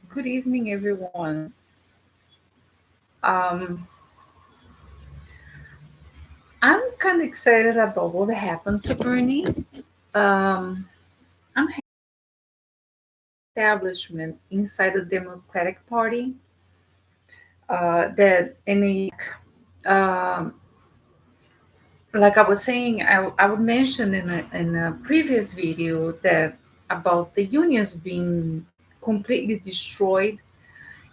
Good evening, everyone. Um, I'm kind of excited about what happened to Bernie. I'm establishment inside the Democratic Party that any um, like I was saying, I would mention in a previous video that about the unions being completely destroyed,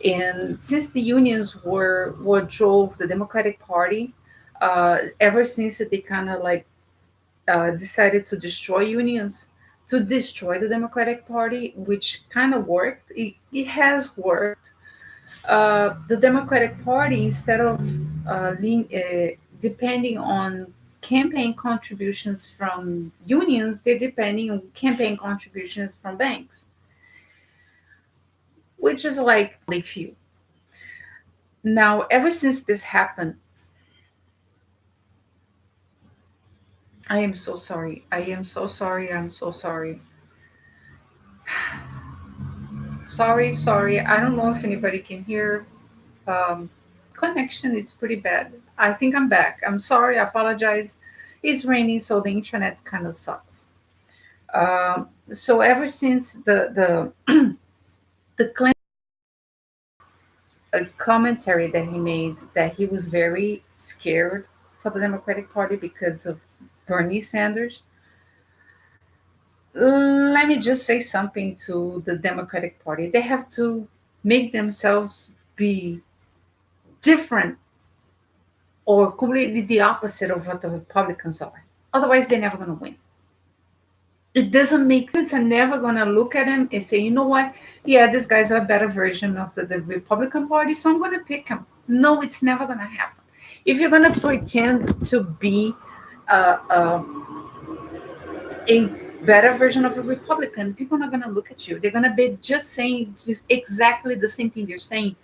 and since the unions were what drove the Democratic Party, ever since they kind of like decided to destroy unions, to destroy the Democratic Party, which kind of worked. It has worked. The Democratic Party, instead of depending on campaign contributions from unions, they're depending on campaign contributions from banks, which is like few. Now, ever since this happened, I am so sorry. I am so sorry. I'm so sorry. Sorry. I don't know if anybody can hear. Um, Connection is pretty bad. I think I'm back. I'm sorry. I apologize. It's raining, so the internet kind of sucks. So ever since the Clinton commentary that he made, that he was very scared for the Democratic Party because of Bernie Sanders. Let me just say something to the Democratic Party. They have to make themselves be different or completely the opposite of what the Republicans are. Otherwise, they're never going to win. It doesn't make sense. I'm never going to look at him and say, you know what? Yeah, this guy's a better version of the Republican Party, so I'm going to pick him. No, it's never going to happen. If you're going to pretend to be uh, uh, a better version of a Republican, people are not going to look at you. They're going to be just saying just exactly the same thing you're saying.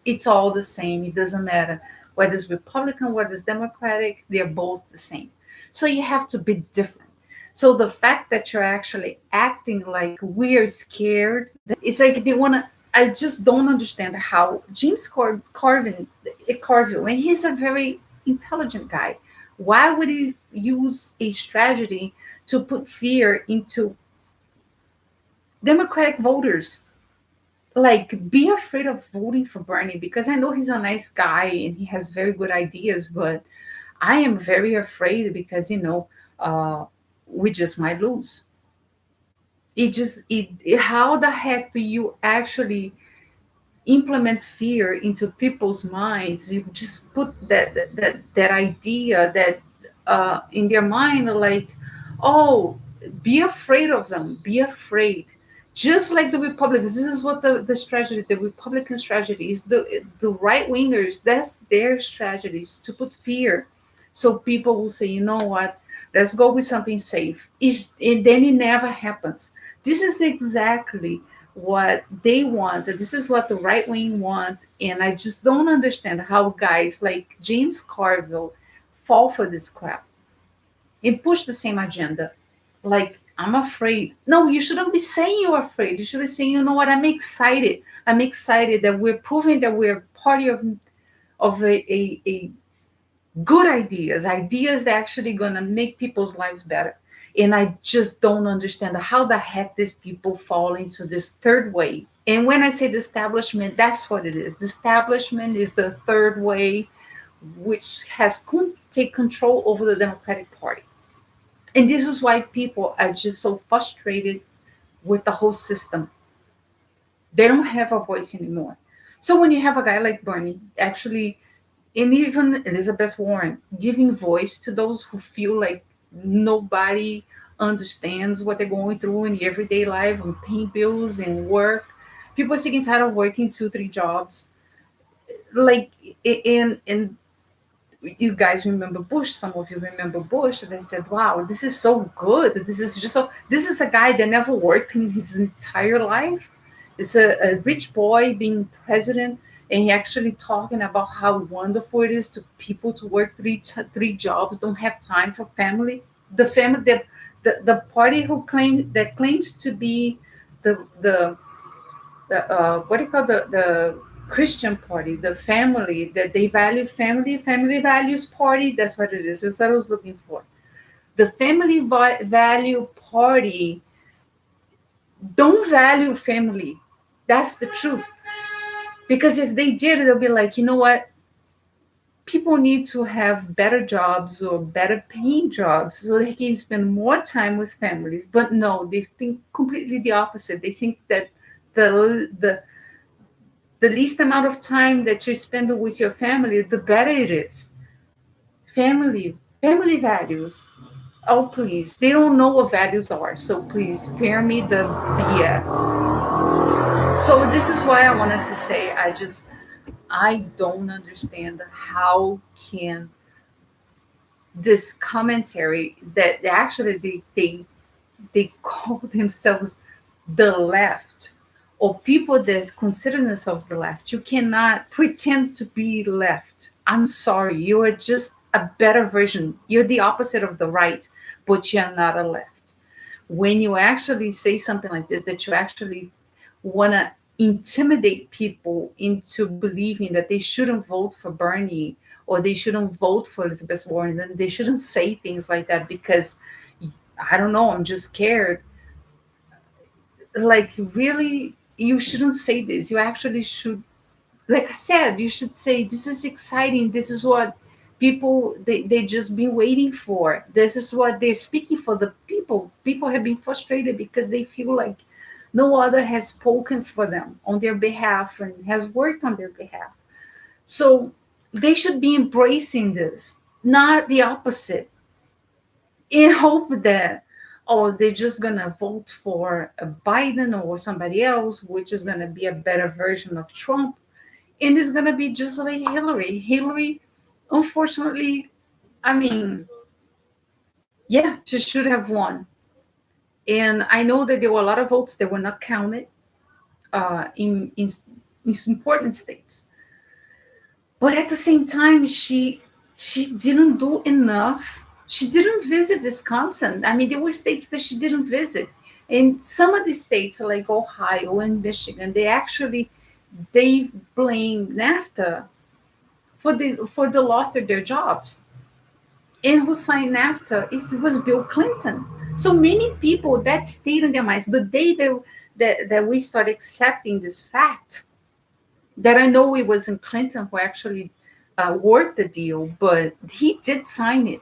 It's all the same. It doesn't matter whether it's Republican, whether it's Democratic, they're both the same. So you have to be different. So the fact that you're actually acting like we're scared, it's like they want to. I just don't understand how Carville, and he's a very intelligent guy. Why would he use a strategy to put fear into Democratic voters? Like, be afraid of voting for Bernie, because I know he's a nice guy and he has very good ideas, but I am very afraid because we just might lose. How the heck do you actually implement fear into people's minds? You just put that idea that in their mind, like, oh, be afraid of them, be afraid. Just like the Republicans, this is what the strategy, the Republican strategy is. The right wingers, that's their strategies, to put fear, so people will say, you know what, let's go with something safe. And then it never happens. This is exactly what they want. This is what the right wing want. And I just don't understand how guys like James Carville fall for this crap and push the same agenda. Like, I'm afraid. No, you shouldn't be saying you're afraid. You should be saying, you know what, I'm excited. I'm excited that we're proving that we're part of a good ideas that actually gonna make people's lives better. And I just don't understand how the heck these people fall into this third way. And when I say the establishment, that's what it is. The establishment is the third way, which has take control over the Democratic Party. And this is why people are just so frustrated with the whole system. They don't have a voice anymore. So when you have a guy like Bernie, actually, and even Elizabeth Warren, giving voice to those who feel like nobody understands what they're going through in everyday life and paying bills and work. People are sick and tired of working two, three jobs. Like, and you guys remember Bush, some of you remember Bush, they said, wow, this is so good. This is a guy that never worked in his entire life. It's a rich boy being president, and he actually talking about how wonderful it is to people to work three jobs, don't have time for family. The family, the party who claims to be the what do you call the Christian party, the family, that they value family values party. That's what it is. That's what I was looking for. The family value party don't value family. That's the truth. Because if they did, they'll be like, you know what? People need to have better jobs or better paying jobs so they can spend more time with families. But no, they think completely the opposite. They think that the the least amount of time that you spend with your family, the better it is. Family values. Oh, please. They don't know what values are. So please spare me the BS. So this is why I wanted to say I don't understand how can this commentary that actually they call themselves the left or people that consider themselves the left. You cannot pretend to be left. I'm sorry, you are just a better version. You're the opposite of the right, but you're not a left. When you actually say something like this, that you actually want to intimidate people into believing that they shouldn't vote for Bernie or they shouldn't vote for Elizabeth Warren, and they shouldn't say things like that because I don't know, I'm just scared. Like, really, you shouldn't say this. You actually should, like I said, you should say, this is exciting. This is what people, they just been waiting for. This is what they're speaking for the people. People have been frustrated because they feel like no other has spoken for them on their behalf and has worked on their behalf. So they should be embracing this, not the opposite, in hope that, oh, they're just gonna vote for a Biden or somebody else, which is gonna be a better version of Trump, and it's gonna be just like Hillary. Hillary, unfortunately, I mean, yeah, she should have won. And I know that there were a lot of votes that were not counted in important states. But at the same time, she didn't do enough. She didn't visit Wisconsin. I mean, there were states that she didn't visit. And some of the states, like Ohio and Michigan, they blame NAFTA for the loss of their jobs. And who signed NAFTA was Bill Clinton. So many people that stayed in their minds the day that we start accepting this fact, that I know it wasn't Clinton who actually worked the deal, but he did sign it.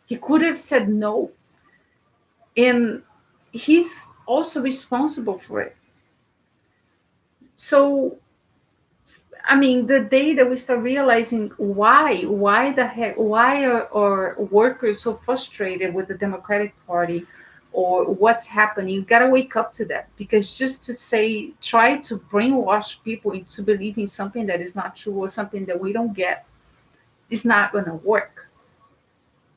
He could have said no, and he's also responsible for it. So, I mean, the day that we start realizing why the heck, why are workers so frustrated with the Democratic Party or what's happening, you gotta wake up to that. Because just to say, try to brainwash people into believing something that is not true or something that we don't get, is not gonna work.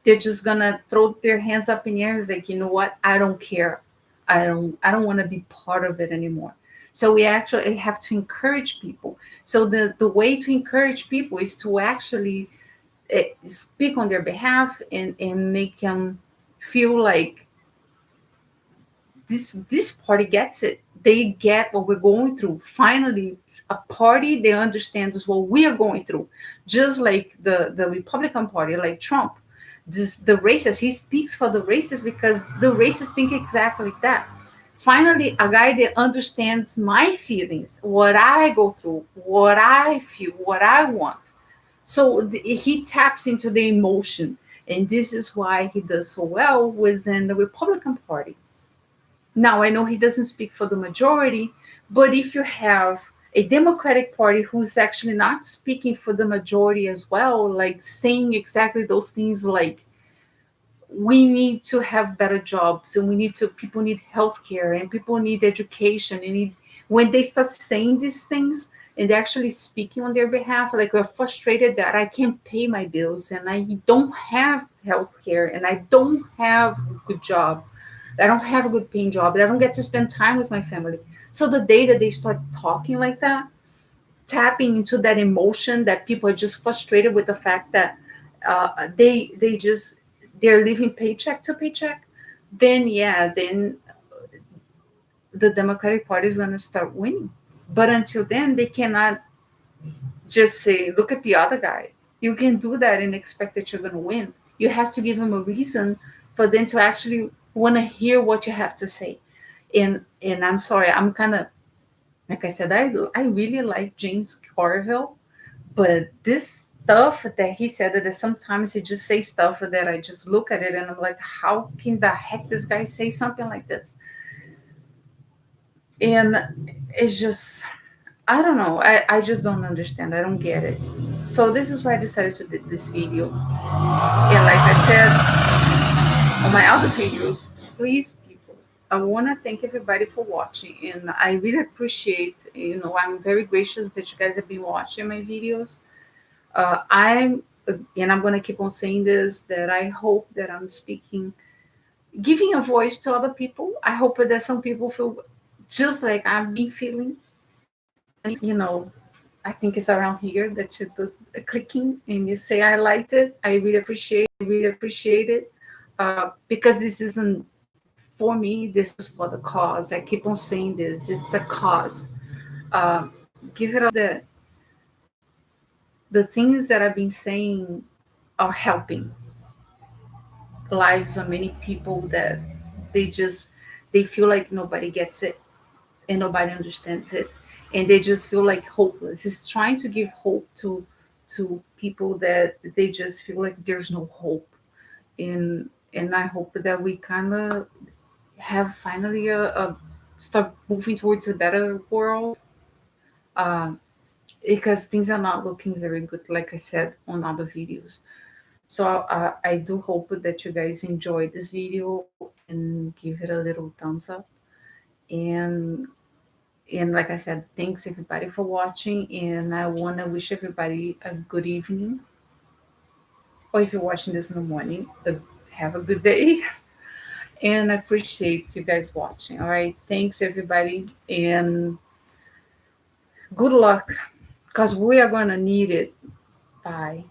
They're just gonna throw their hands up in the air and like, you know what? I don't care. I don't want to be part of it anymore. So we actually have to encourage people. So the way to encourage people is to actually speak on their behalf and make them feel like this party gets it. They get what we're going through. Finally, a party that understands what we are going through. Just like the Republican Party, like Trump. The racists, he speaks for the racists because the racists think exactly like that. Finally, a guy that understands my feelings, what I go through, what I feel, what I want. So he taps into the emotion. And this is why he does so well within the Republican Party. Now, I know he doesn't speak for the majority, but if you have a Democratic Party who's actually not speaking for the majority as well, like saying exactly those things like, we need to have better jobs and people need healthcare and people need education and when they start saying these things and they're actually speaking on their behalf, like, we're frustrated that I can't pay my bills and I don't have healthcare and I don't have a good job, I don't have a good paying job, and I don't get to spend time with my family. So the day that they start talking like that, tapping into that emotion that people are just frustrated with the fact that they just they're living paycheck to paycheck, then yeah, then the Democratic Party is going to start winning. But until then, they cannot just say, look at the other guy. You can do that and expect that you're going to win. You have to give them a reason for them to actually want to hear what you have to say. And I'm sorry, I'm kind of, like I said, I really like James Carville, but this stuff that he said, that sometimes he just say stuff that I just look at it and I'm like, how can the heck this guy say something like this? And it's just, I don't know. I just don't understand. I don't get it. So this is why I decided to do this video. And like I said on my other videos, please, people, I want to thank everybody for watching. And I really appreciate, I'm very gracious that you guys have been watching my videos. And I'm going to keep on saying this, that I hope that I'm speaking, giving a voice to other people. I hope that some people feel just like I've been feeling. you know, I think it's around here that you do the clicking and you say I liked it. I really appreciate it. Because this isn't for me. This is for the cause. I keep on saying this. It's a cause. Give it up. The things that I've been saying are helping lives of many people that they just they feel like nobody gets it and nobody understands it, and they just feel like hopeless. It's trying to give hope to people that they just feel like there's no hope. And I hope that we kind of have finally a start moving towards a better world, um, because things are not looking very good, like I said on other videos. So I do hope that you guys enjoyed this video and give it a little thumbs up. And and like I said, thanks everybody for watching, and I want to wish everybody a good evening, or if you're watching this in the morning, have a good day. And I appreciate you guys watching. All right, thanks everybody, and good luck, because we are going to need it. Bye.